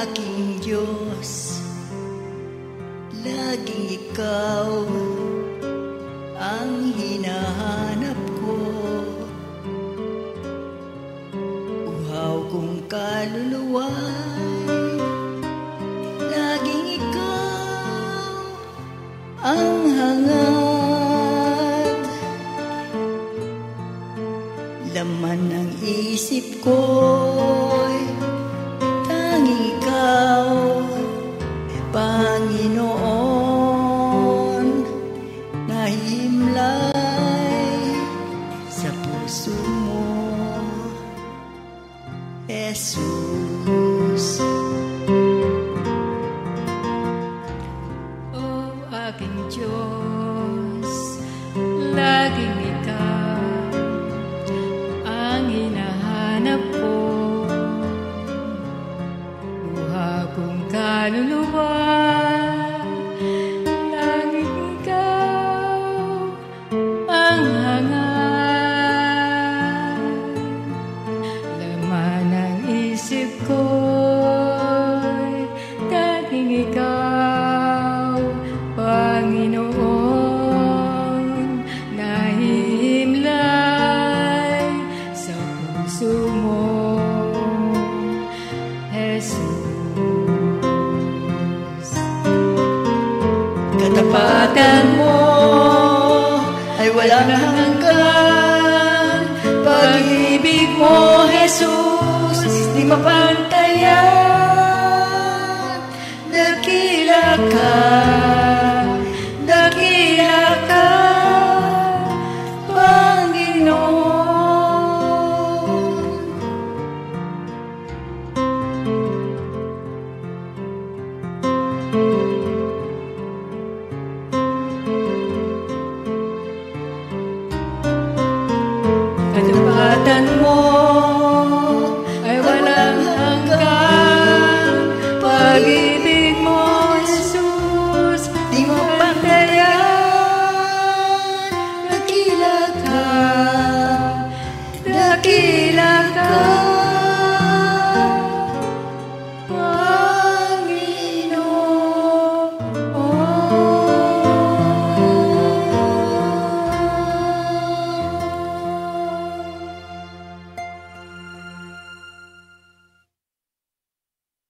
aking Diyos, laging ikaw ang hinahanap ko. Uhaw kong kaluluwa, laging ikaw ang hangad. Laman ng isip ko'y tanging ikaw, Panginoon, nahimlay sa puso mo, Jesus. O aking Diyos, laging ikaw ang hinahanap ko. Buha kong kaluluwa, laging ikaw ang hangad. Laman ng isip ko'y tanging ikaw, Panginoon, nahihimlay sa puso mo, Jesus. Katapatan mo ay walang hanggan, pag-ibig mo, Jesus, di mapantayan. Dakila ka, dakila ka, Panginoon. Katapatan mo ay walang hanggan, pag-ibig mo, Jesus, di mapantayan. Dakila ka, dakila ka,